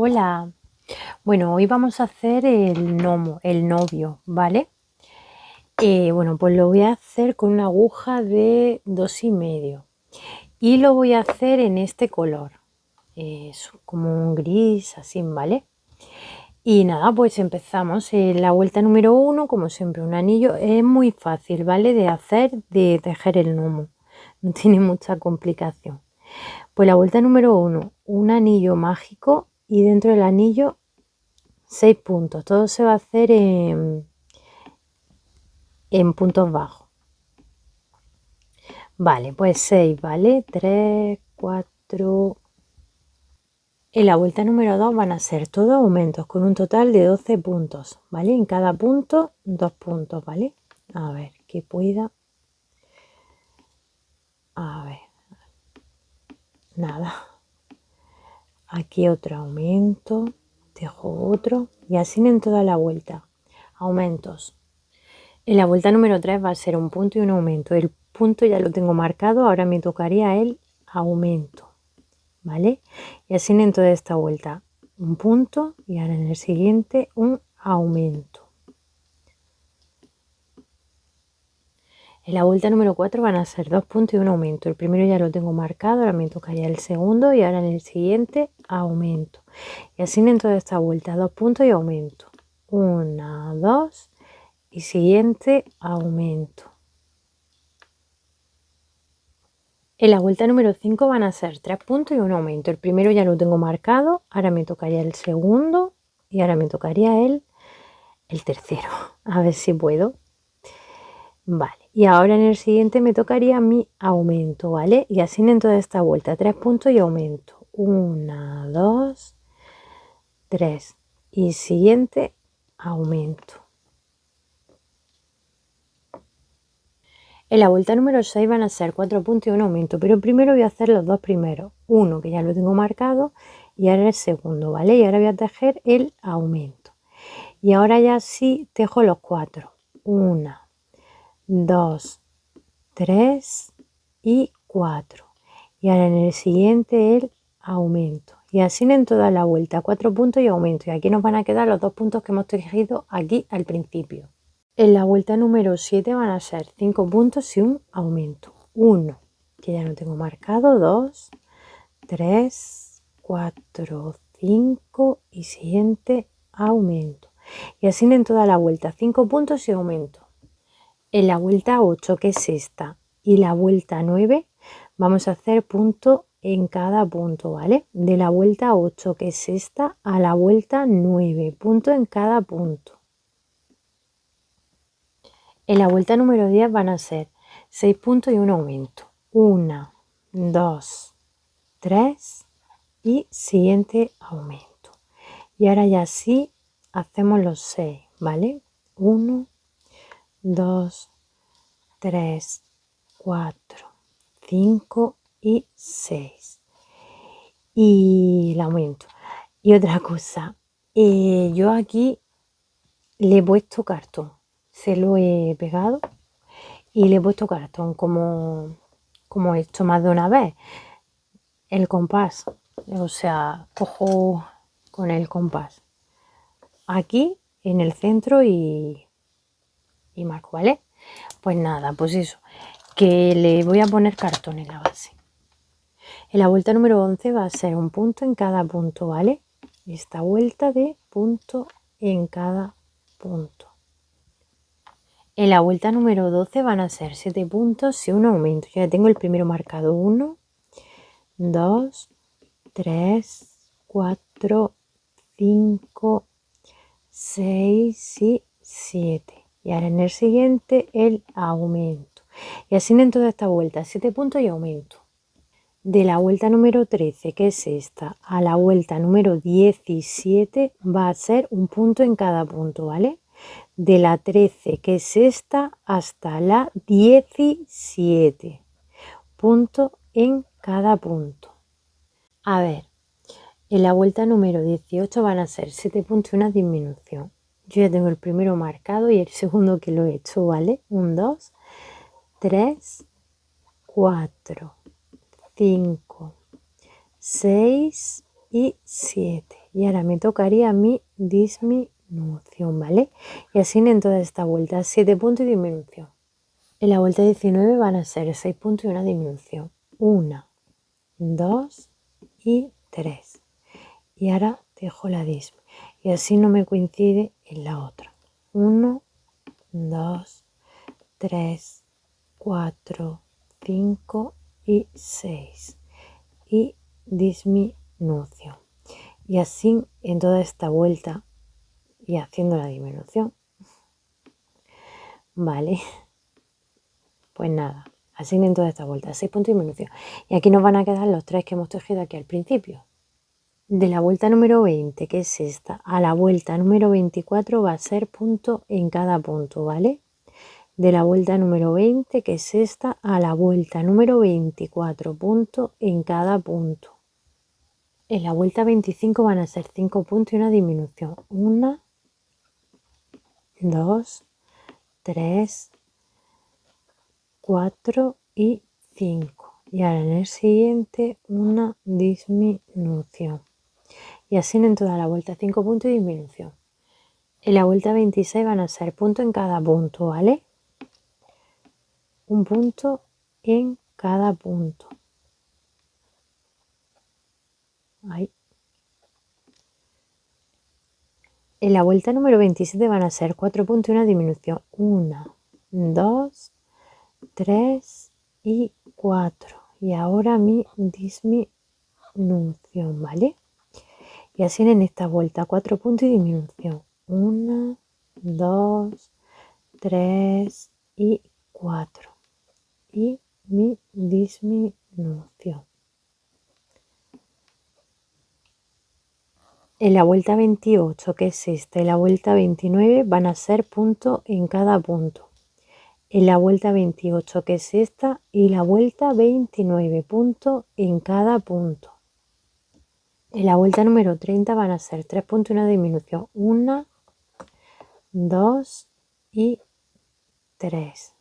Hola, bueno, hoy vamos a hacer el gnomo, el novio, ¿vale? Bueno, pues lo voy a hacer con una aguja de 2,5 y lo voy a hacer en este color, es como un gris así, ¿vale? Y nada, pues empezamos. La vuelta número 1, como siempre, un anillo. Es muy fácil, ¿vale? De hacer, de tejer el gnomo, no tiene mucha complicación. Pues la vuelta número 1, un anillo mágico y dentro del anillo 6 puntos. Todo se va a hacer en puntos bajos. Vale, pues 6, ¿vale? 3, 4. En la vuelta número 2 van a ser todos aumentos con un total de 12 puntos, ¿vale? En cada punto 2 puntos, ¿vale? A ver, que pueda. A ver. Nada. Aquí otro aumento. Dejo otro. Y así en toda la vuelta. Aumentos. En la vuelta número 3 va a ser un punto y un aumento. El punto ya lo tengo marcado, ahora me tocaría el aumento, ¿vale? Y así en toda esta vuelta, un punto y ahora en el siguiente un aumento. En la vuelta número 4 van a ser 2 puntos y un aumento. El primero ya lo tengo marcado, ahora me tocaría el segundo y ahora en el siguiente aumento. Y así en toda esta vuelta, 2 puntos y aumento. 1, 2 y siguiente aumento. En la vuelta número 5 van a ser 3 puntos y un aumento. El primero ya lo tengo marcado, ahora me tocaría el segundo y ahora me tocaría el tercero. A ver si puedo. Vale, y ahora en el siguiente me tocaría mi aumento, ¿vale? Y así en toda esta vuelta, 3 puntos y aumento. 1, 2, 3 y siguiente aumento. En la vuelta número 6 van a ser 4 puntos y un aumento, pero primero voy a hacer los dos primeros. Uno que ya lo tengo marcado y ahora el segundo, ¿vale? Y ahora voy a tejer el aumento. Y ahora ya sí tejo los 4. 1, 2, 3 y 4. Y ahora en el siguiente el aumento. Y así en toda la vuelta, 4 puntos y aumento. Y aquí nos van a quedar los 2 puntos que hemos tejido aquí al principio. En la vuelta número 7 van a ser 5 puntos y un aumento. 1, que ya no tengo marcado, 2, 3, 4, 5 y siguiente aumento. Y así en toda la vuelta, 5 puntos y aumento. En la vuelta 8, que es esta, y la vuelta 9, vamos a hacer punto en cada punto, ¿vale? De la vuelta 8, que es esta, a la vuelta 9, punto en cada punto. En la vuelta número 10 van a ser 6 puntos y un aumento. 1, 2, 3 y siguiente aumento. Y ahora ya sí hacemos los 6, ¿vale? 1, 2, 3, 4, 5 y 6. Y el aumento. Y otra cosa, yo aquí le he puesto cartón. Se lo he pegado y le he puesto cartón como he hecho más de una vez. El compás, o sea, cojo con el compás aquí en el centro y marco, ¿vale? Pues nada, pues eso, que le voy a poner cartón en la base. En la vuelta número 11 va a ser un punto en cada punto, ¿vale? Esta vuelta de punto en cada punto. En la vuelta número 12 van a ser 7 puntos y un aumento. Yo ya tengo el primero marcado. 1, 2, 3, 4, 5, 6 y 7. Y ahora en el siguiente el aumento. Y así en toda esta vuelta, 7 puntos y aumento. De la vuelta número 13, que es esta, a la vuelta número 17 va a ser un punto en cada punto, ¿vale? De la 13, que es esta, hasta la 17. Punto en cada punto. A ver, en la vuelta número 18 van a ser 7 puntos y una disminución. Yo ya tengo el primero marcado y el segundo que lo he hecho, ¿vale? 1, 2, 3, 4, 5, 6 y 7. Y ahora me tocaría mi disminución, ¿vale? Y así en toda esta vuelta, 7 puntos y disminución. En la vuelta 19 van a ser 6 puntos y una disminución. 1, 2 y 3. Y ahora dejo la dism. Y así no me coincide en la otra. 1, 2, 3, 4, 5 y 6. Y disminución. Y así en toda esta vuelta y haciendo la disminución. Vale. Pues nada, así en toda esta vuelta, 6 puntos de disminución. Y aquí nos van a quedar los 3 que hemos tejido aquí al principio. De la vuelta número 20, que es esta, a la vuelta número 24 va a ser punto en cada punto, ¿vale? De la vuelta número 20, que es esta, a la vuelta número 24, punto en cada punto. En la vuelta 25 van a ser 5 puntos y una disminución. 1, 2, 3, 4 y 5. Y ahora en el siguiente una disminución. Y así en toda la vuelta 5 puntos y disminución. En la vuelta 26 van a ser punto en cada punto, ¿vale? Un punto en cada punto. Ahí. En la vuelta número 27 van a ser 4 puntos y una disminución. 1, 2, 3 y 4. Y ahora mi disminución, ¿vale? Y así en esta vuelta 4 puntos y disminución. 1, 2, 3 y 4. Y mi disminución. En la vuelta 28, que es esta, y la vuelta 29 van a ser punto en cada punto. En la vuelta 28, que es esta, y la vuelta 29, punto en cada punto. En la vuelta número 30 van a ser 3 puntos y una disminución. 1, 2 y 3.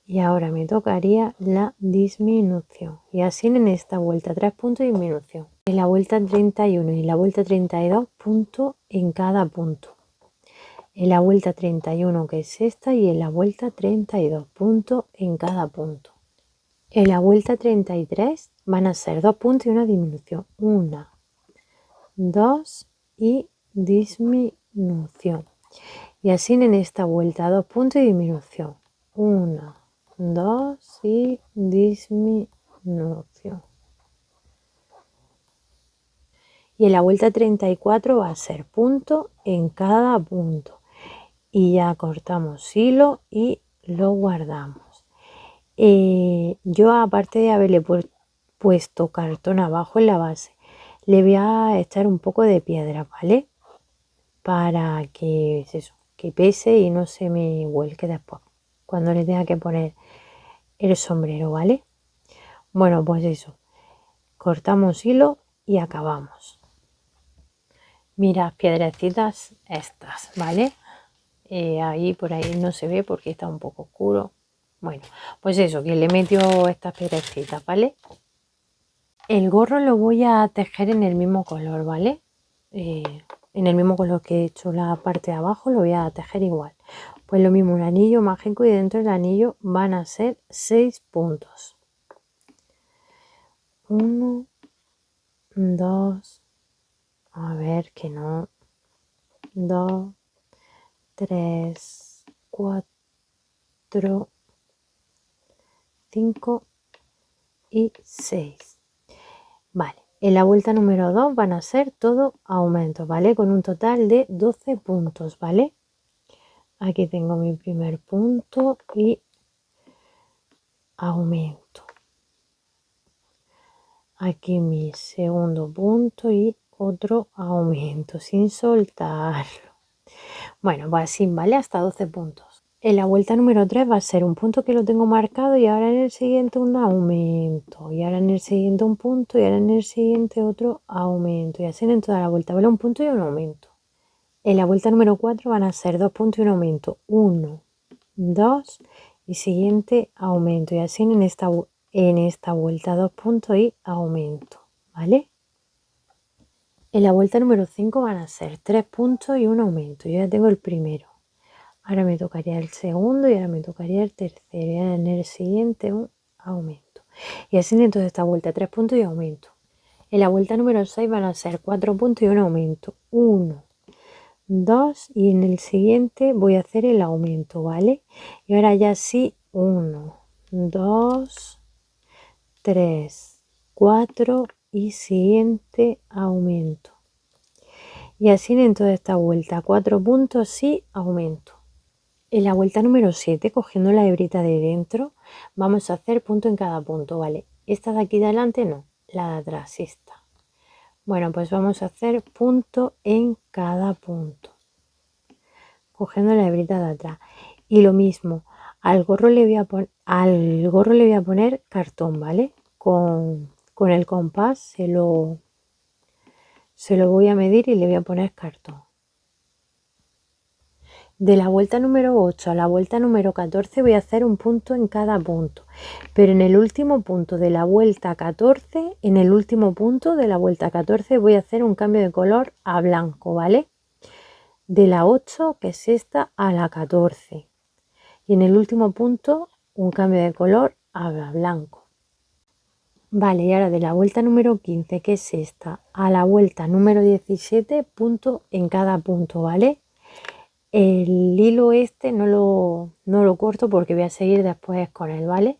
Y ahora me tocaría la disminución. Y así en esta vuelta 3 puntos y disminución. En la vuelta 31 y la vuelta 32 puntos en cada punto. En la vuelta 31, que es esta, y en la vuelta 32 puntos en cada punto. En la vuelta 33 van a ser 2 puntos y una disminución. 1, 2 y disminución. Y así en esta vuelta 2 puntos y disminución. 1, 2 y disminución. Y en la vuelta 34 va a ser punto en cada punto. Y ya cortamos hilo y lo guardamos. Yo, aparte de haberle puesto cartón abajo en la base, le voy a echar un poco de piedra, ¿vale? Para que, que pese y no se me vuelque después cuando le tenga que poner el sombrero, ¿vale? Bueno, pues eso, cortamos hilo y acabamos. Mirad, piedrecitas estas, ¿vale? Ahí por ahí no se ve porque está un poco oscuro. Bueno, pues eso, que le metió estas piedrecitas, ¿vale? El gorro lo voy a tejer en el mismo color, ¿vale? En el mismo color que he hecho la parte de abajo, lo voy a tejer igual. Pues lo mismo, un anillo mágico, y dentro del anillo van a ser 6 puntos. 1, 2, a ver que no, 2, 3, 4, 5 y 6. Vale, en la vuelta número 2 van a ser todo aumentos, ¿vale? Con un total de 12 puntos, ¿vale? Aquí tengo mi primer punto y aumento. Aquí mi segundo punto y otro aumento sin soltarlo. Bueno, pues así, ¿vale? Hasta 12 puntos. En la vuelta número 3 va a ser un punto que lo tengo marcado, y ahora en el siguiente un aumento, y ahora en el siguiente un punto, y ahora en el siguiente otro aumento, y así en toda la vuelta, ¿vale? Un punto y un aumento. En la vuelta número 4 van a ser 2 puntos y un aumento. 1, 2 y siguiente aumento, y así en esta vuelta 2 puntos y aumento, ¿vale? En la vuelta número 5 van a ser 3 puntos y un aumento. Yo ya tengo el primero. Ahora me tocaría el segundo y ahora me tocaría el tercero. Y en el siguiente un aumento. Y así en toda esta vuelta, 3 puntos y aumento. En la vuelta número 6 van a ser 4 puntos y un aumento. 1, 2 y en el siguiente voy a hacer el aumento, ¿vale? Y ahora ya sí, 1, 2, 3, 4 y siguiente aumento. Y así en toda esta vuelta, 4 puntos y aumento. En la vuelta número 7, cogiendo la hebrita de dentro, vamos a hacer punto en cada punto, ¿vale? Esta de aquí de adelante no, la de atrás, esta. Bueno, pues vamos a hacer punto en cada punto, cogiendo la hebrita de atrás. Y lo mismo, al gorro le voy a poner cartón, ¿vale? Con el compás se lo voy a medir y le voy a poner cartón. De la vuelta número 8 a la vuelta número 14 voy a hacer un punto en cada punto. Pero en el último punto de la vuelta 14, voy a hacer un cambio de color a blanco, ¿vale? De la 8, que es esta, a la 14. Y en el último punto, un cambio de color a blanco. Vale, y ahora de la vuelta número 15, que es esta, a la vuelta número 17, punto en cada punto, ¿vale? El hilo este no lo corto porque voy a seguir después con él, ¿vale?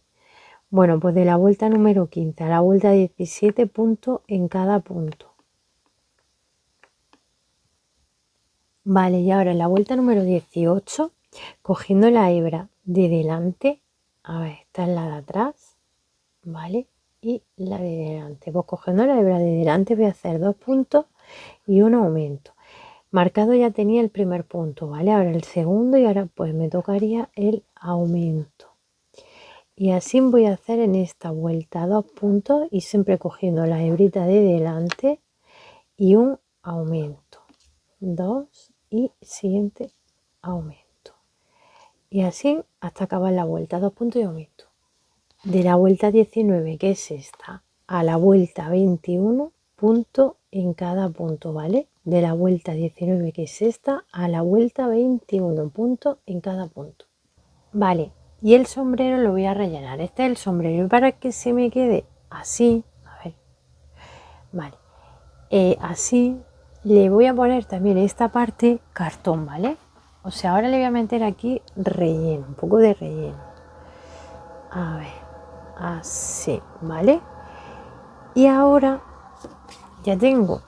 Bueno, pues de la vuelta número 15 a la vuelta 17, punto en cada punto. Vale, y ahora en la vuelta número 18, cogiendo la hebra de delante, a ver, esta es la de atrás, ¿vale? Y la de delante, pues cogiendo la hebra de delante voy a hacer 2 puntos y un aumento. Marcado ya tenía el primer punto, ¿vale? Ahora el segundo y ahora pues me tocaría el aumento. Y así voy a hacer en esta vuelta 2 puntos y siempre cogiendo la hebrita de delante y un aumento. 2 y siguiente aumento. Y así hasta acabar la vuelta, 2 puntos y aumento. De la vuelta 19, que es esta, a la vuelta 21, punto en cada punto, ¿vale? De la vuelta 19, que es esta, a la vuelta 21, punto en cada punto. Vale, y el sombrero lo voy a rellenar. Este es el sombrero. Y para que se me quede así, a ver, vale, así le voy a poner también esta parte cartón, ¿vale? O sea, ahora le voy a meter aquí relleno, un poco de relleno. A ver, así, ¿vale? Y ahora ya tengo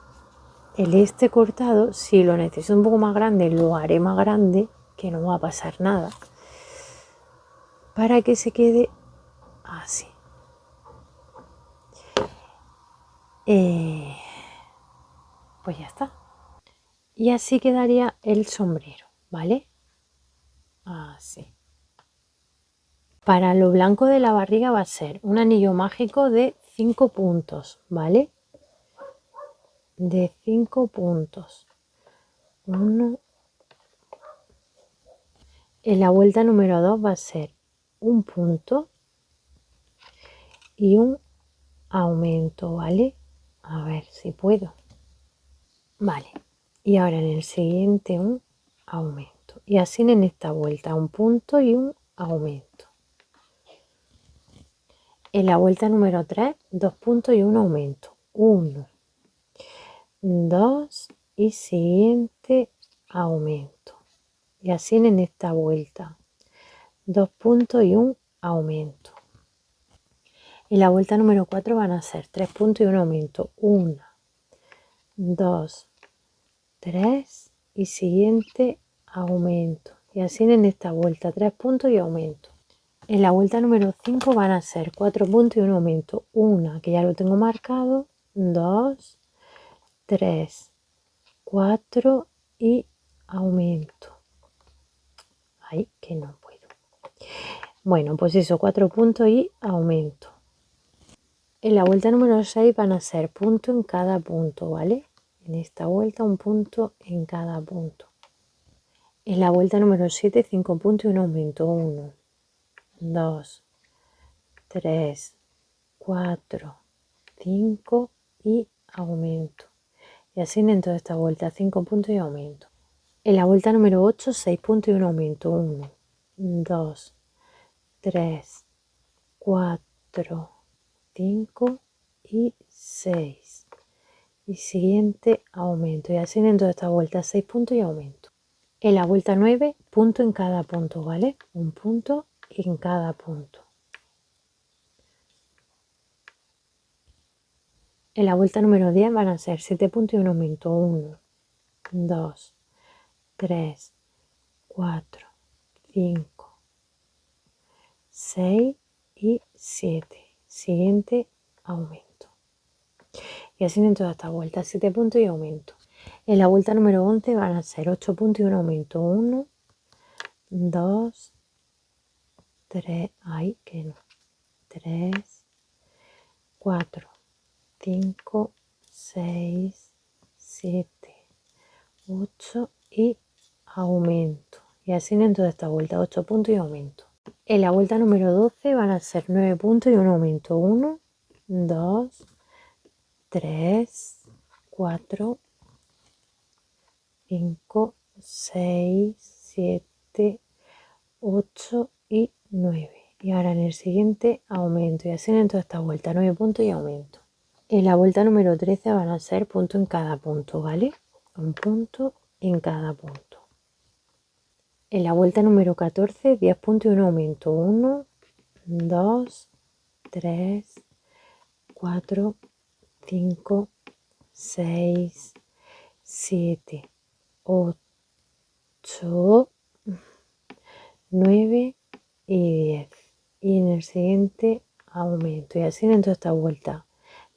el este cortado. Si lo necesito un poco más grande, lo haré más grande, que no va a pasar nada, para que se quede así. Pues ya está. Y así quedaría el sombrero, ¿vale? Así. Para lo blanco de la barriga va a ser un anillo mágico de 5 puntos, ¿vale? De 5 puntos. Uno. En la vuelta número 2 va a ser un punto y un aumento, ¿vale? A ver si puedo. Vale. Y ahora en el siguiente un aumento. Y así en esta vuelta un punto y un aumento. En la vuelta número 3, 2 puntos y un aumento. 1, 2 y siguiente aumento. Y así en esta vuelta, 2 puntos y un aumento. En la vuelta número 4 van a ser 3 puntos y un aumento. 1, 2, 3 y siguiente aumento. Y así en esta vuelta, 3 puntos y aumento. En la vuelta número 5 van a ser 4 puntos y un aumento. Una, que ya lo tengo marcado, 2, 3, 4 y aumento. Ay, que no puedo. Bueno, pues eso, 4 puntos y aumento. En la vuelta número 6 van a ser punto en cada punto, ¿vale? En esta vuelta un punto en cada punto. En la vuelta número 7, 5 puntos y un aumento. 1, 2, 3, 4, 5 y aumento. Y Y así en toda esta vuelta, 5 puntos y aumento. En la vuelta número 8, 6 puntos y un aumento. 1, 2, 3, 4, 5 y 6. Y siguiente aumento. Y así en toda esta vuelta, 6 puntos y aumento. En la vuelta 9, punto en cada punto, ¿vale? Un punto en cada punto. En la vuelta número 10 van a ser 7 puntos y un aumento. 1, 2, 3, 4, 5, 6 y 7. Siguiente aumento. Y así en toda esta vuelta, 7 puntos y aumento. En la vuelta número 11 van a ser 8 puntos y un aumento. 1, 2, 3, ay, que no. 3, 4, 5, 6, 7, 8 y aumento. Y así en toda esta vuelta, 8 puntos y aumento. En la vuelta número 12 van a ser 9 puntos y un aumento. 1, 2, 3, 4, 5, 6, 7, 8 y 9. Y ahora en el siguiente aumento. Y así en toda esta vuelta, 9 puntos y aumento. En la vuelta número 13 van a ser punto en cada punto, ¿vale? Un punto en cada punto. En la vuelta número 14, 10 puntos y un aumento. 1, 2, 3, 4, 5, 6, 7, 8, 9 y 10. Y en el siguiente aumento. Y así en toda esta vuelta,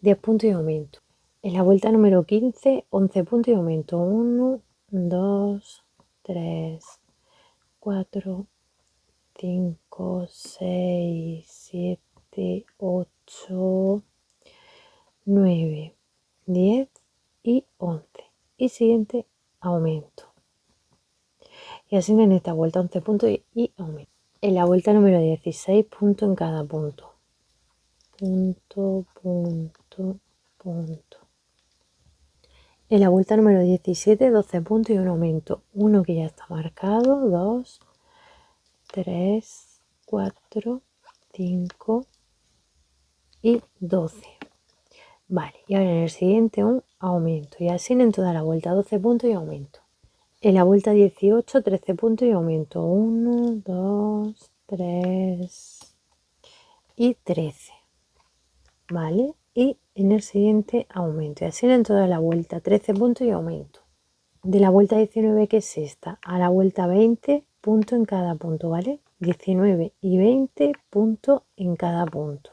10 puntos y aumento. En la vuelta número 15, 11 puntos y aumento. 1, 2, 3, 4, 5, 6, 7, 8, 9, 10 y 11. Y siguiente aumento. Y así en esta vuelta 11 puntos y aumento. En la vuelta número 16, punto en cada punto. Punto, punto, punto. En la vuelta número 17, 12 puntos y un aumento. Uno que ya está marcado, 2, 3, 4, 5 y 12. Vale, y ahora en el siguiente un aumento. Y así en toda la vuelta, 12 puntos y aumento. En la vuelta 18, 13 puntos y aumento. 1, 2, 3 y 13. Vale, y en el siguiente aumento. Y así en toda la vuelta, 13 puntos y aumento. De la vuelta 19, que es esta, a la vuelta 20, punto en cada punto, ¿vale? 19 y 20 puntos en cada punto.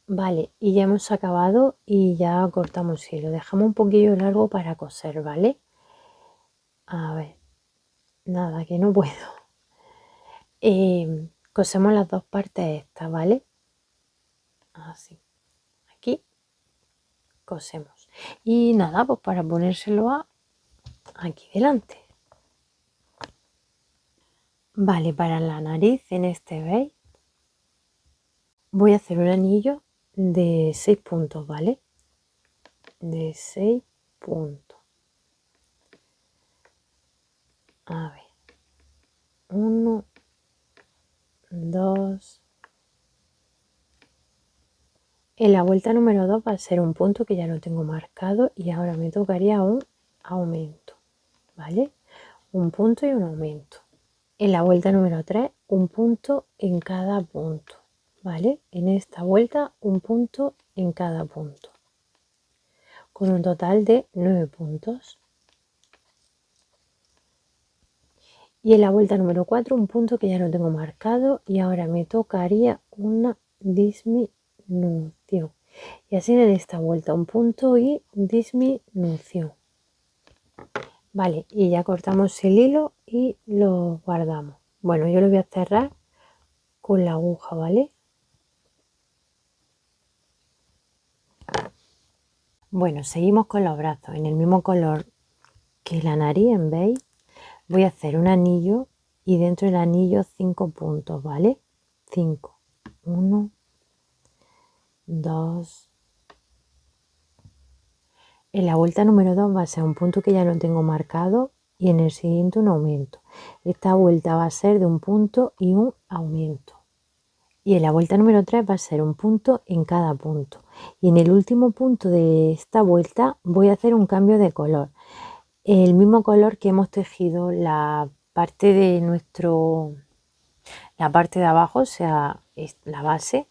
Vale, y ya hemos acabado y ya cortamos hilo. Dejamos un poquillo largo para coser, ¿vale? A ver, nada, que no puedo. Cosemos las dos partes estas, ¿vale? Así, aquí cosemos. Y nada, pues para ponérselo aquí delante. Vale, para la nariz en este, ¿veis? Voy a hacer un anillo de 6 puntos, ¿vale? De 6 puntos. A ver. 1, 2. En la vuelta número 2 va a ser un punto que ya lo tengo marcado y ahora me tocaría un aumento, ¿vale? Un punto y un aumento. En la vuelta número 3, un punto en cada punto, ¿vale? En esta vuelta, un punto en cada punto, con un total de 9 puntos. Y en la vuelta número 4, un punto que ya lo tengo marcado y ahora me tocaría una disminución. Y así en esta vuelta, un punto y disminución. Vale, y ya cortamos el hilo y lo guardamos. Bueno, yo lo voy a cerrar con la aguja, ¿vale? Bueno, seguimos con los brazos en el mismo color que la nariz en beige. Voy a hacer un anillo y dentro del anillo 5 puntos, ¿vale? 5. 1, 2, En la vuelta número 2 va a ser un punto que ya no tengo marcado y en el siguiente un aumento. Esta vuelta va a ser de un punto y un aumento. Y en la vuelta número 3 va a ser un punto en cada punto. Y en el último punto de esta vuelta voy a hacer un cambio de color. El mismo color que hemos tejido la parte de la parte de abajo, o sea, la base.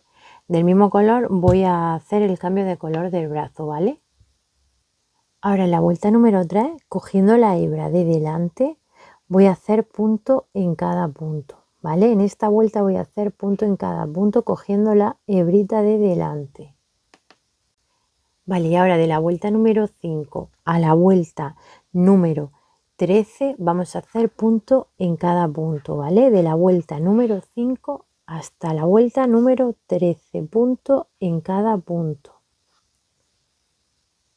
Del mismo color voy a hacer el cambio de color del brazo, ¿vale? Ahora en la vuelta número 3, cogiendo la hebra de delante, voy a hacer punto en cada punto, ¿vale? En esta vuelta voy a hacer punto en cada punto cogiendo la hebrita de delante. Vale, y ahora de la vuelta número 5 a la vuelta número 13 vamos a hacer punto en cada punto, ¿vale? De la vuelta número 5 hasta la vuelta número 13, punto en cada punto.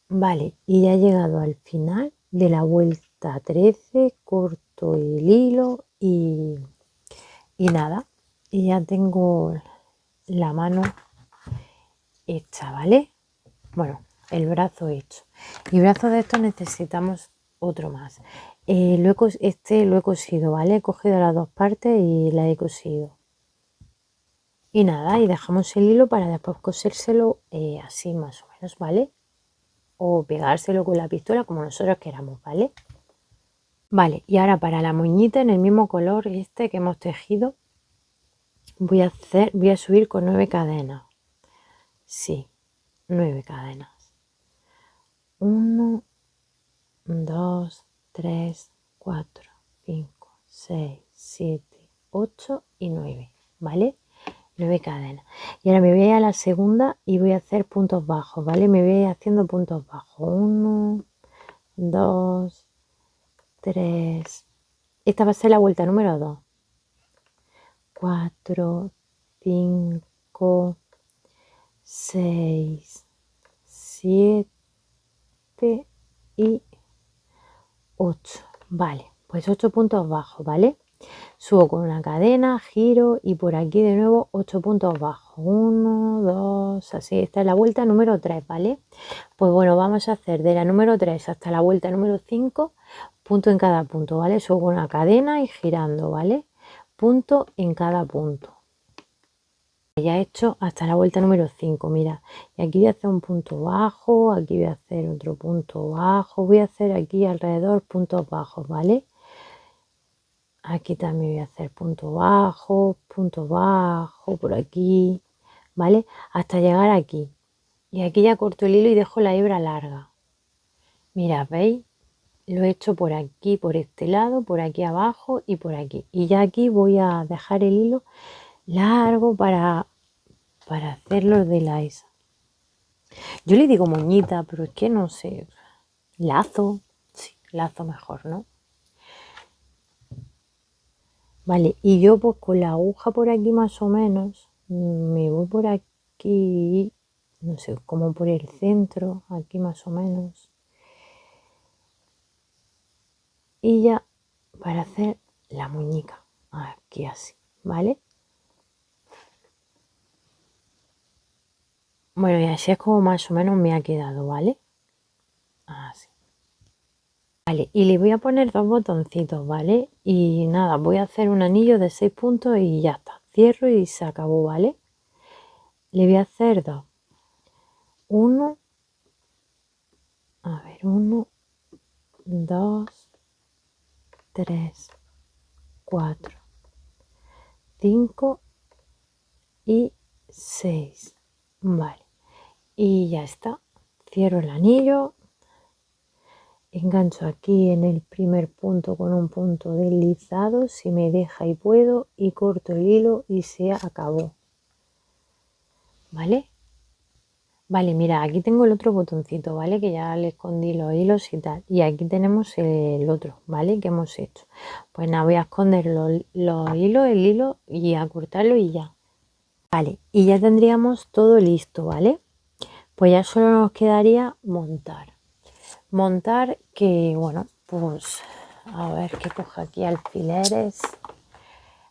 Vale, y ya he llegado al final de la vuelta 13, corto el hilo y nada, y ya tengo la mano hecha, ¿vale? Bueno, el brazo hecho. Y brazo de estos necesitamos otro más. Este lo he cosido, ¿vale? He cogido las dos partes y la he cosido. Y nada, y dejamos el hilo para después cosérselo así más o menos, ¿vale? O pegárselo con la pistola como nosotros queramos, ¿vale? Vale, y ahora para la moñita en el mismo color este que hemos tejido voy a subir con 9 cadenas. Sí, 9 cadenas. 1, 2, 3, 4, 5, 6, 7, 8 y 9, ¿vale? 9 cadenas. Y ahora me voy a la segunda y voy a hacer puntos bajos, ¿vale? Me voy haciendo puntos bajos. 1, 2, 3. Esta va a ser la vuelta número 2. 4, 5, 6, 7 y 8. Vale, pues 8 puntos bajos, ¿vale? Subo con una cadena, giro y por aquí de nuevo 8 puntos bajos. 1, 2, así. Esta es la vuelta número 3, ¿vale? Pues bueno, vamos a hacer de la número 3 hasta la vuelta número 5, punto en cada punto, ¿vale? Subo una cadena y girando, ¿vale? Punto en cada punto. Ya he hecho hasta la vuelta número 5, mira, y aquí voy a hacer un punto bajo, aquí voy a hacer otro punto bajo, voy a hacer aquí alrededor puntos bajos, ¿vale? Aquí también voy a hacer punto bajo, por aquí, ¿vale? Hasta llegar aquí. Y aquí ya corto el hilo y dejo la hebra larga. Mira, ¿veis? Lo he hecho por aquí, por este lado, por aquí abajo y por aquí. Y ya aquí voy a dejar el hilo largo para hacerlo de la esa. Yo le digo moñita, pero es que no sé. Lazo. Sí, lazo mejor, ¿no? Vale, y yo pues con la aguja por aquí más o menos, me voy por aquí, no sé, como por el centro, aquí más o menos. Y ya para hacer la muñeca, aquí así, ¿vale? Bueno, y así es como más o menos me ha quedado, ¿vale? Así. Vale, y le voy a poner dos botoncitos, ¿vale? Y nada, voy a hacer un anillo de 6 puntos y ya está. Cierro y se acabó, ¿vale? Le voy a hacer dos. Uno, a ver, 1, 2, 3, 4, 5 y 6. Vale, y ya está. Cierro el anillo. Engancho aquí en el primer punto con un punto deslizado, si me deja y puedo, y corto el hilo y se acabó. ¿Vale? Vale, mira, aquí tengo el otro botoncito, ¿vale? Que ya le escondí los hilos y tal. Y aquí tenemos el otro, ¿vale? Que hemos hecho. Pues nada, voy a esconder los hilos, el hilo y a cortarlo y ya. Vale, y ya tendríamos todo listo, ¿vale? Pues ya solo nos quedaría montar. Montar que, bueno, pues a ver que coja aquí alfileres.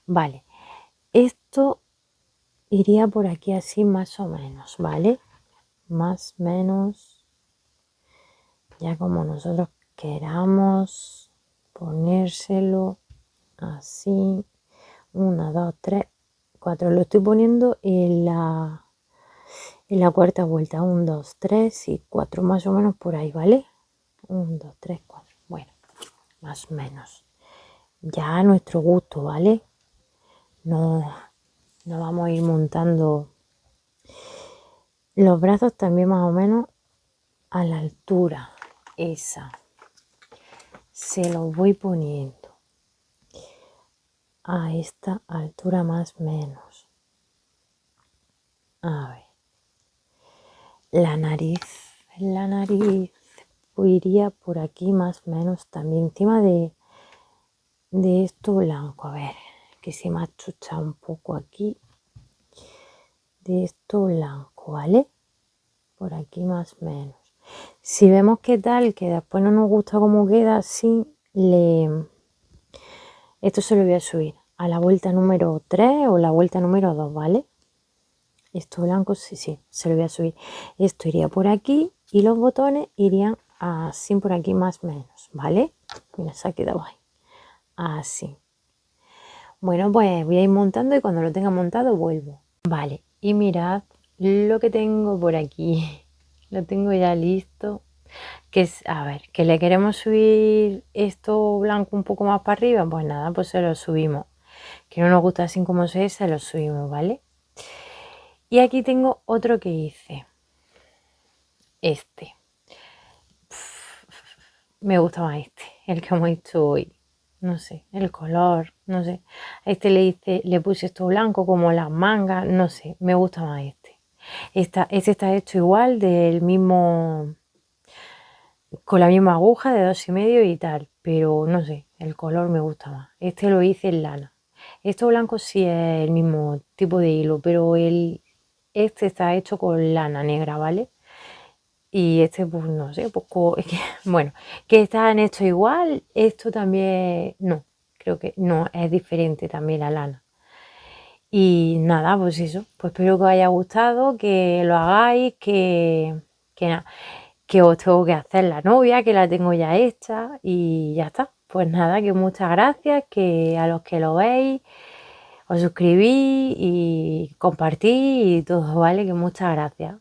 Vale, esto iría por aquí así más o menos, ¿vale? Más, menos. ya como nosotros queramos ponérselo así. 1, 2, 3, 4. Lo estoy poniendo en la cuarta vuelta. 1, 2, 3 y 4, más o menos por ahí, ¿vale? 1, 2, 3, 4. Bueno, más o menos. Ya a nuestro gusto, ¿vale? No vamos a ir montando los brazos también más o menos a la altura esa. Se los voy poniendo a esta altura más o menos. A ver. La nariz iría por aquí más o menos también encima de esto blanco. A ver, que se me ha chuchado un poco aquí. De esto blanco, ¿vale? Por aquí más o menos. Si vemos que tal, que después no nos gusta cómo queda, así, esto se lo voy a subir a la vuelta número 3 o la vuelta número 2, ¿vale? Esto blanco, sí, se lo voy a subir. Esto iría por aquí y los botones irían así por aquí más o menos, ¿vale? Mira, se ha quedado ahí. Así. Bueno, pues voy a ir montando y cuando lo tenga montado vuelvo. Vale, y mirad lo que tengo por aquí. Lo tengo ya listo. Que es, a ver, que le queremos subir esto blanco un poco más para arriba. Pues nada, pues se lo subimos. Que no nos gusta así como se lo subimos, ¿vale? Y aquí tengo otro que hice. Este. Me gusta más este, el que hemos hecho hoy. No sé, el color, no sé. A este le puse esto blanco como las mangas, no sé, me gusta más este. Este está hecho igual, del mismo, con la misma aguja de 2,5 y tal, pero no sé, el color me gusta más. Este lo hice en lana. Esto blanco sí es el mismo tipo de hilo, pero este está hecho con lana negra, ¿vale? Y este, pues no sé, es que, bueno, que están hecho igual, esto también, no, creo que no, es diferente también la lana. Y nada, pues eso, pues espero que os haya gustado, que lo hagáis, nada, que os tengo que hacer la novia, que la tengo ya hecha y ya está. Pues nada, que muchas gracias, que a los que lo veis, os suscribís y compartís y todo, ¿vale? Que muchas gracias.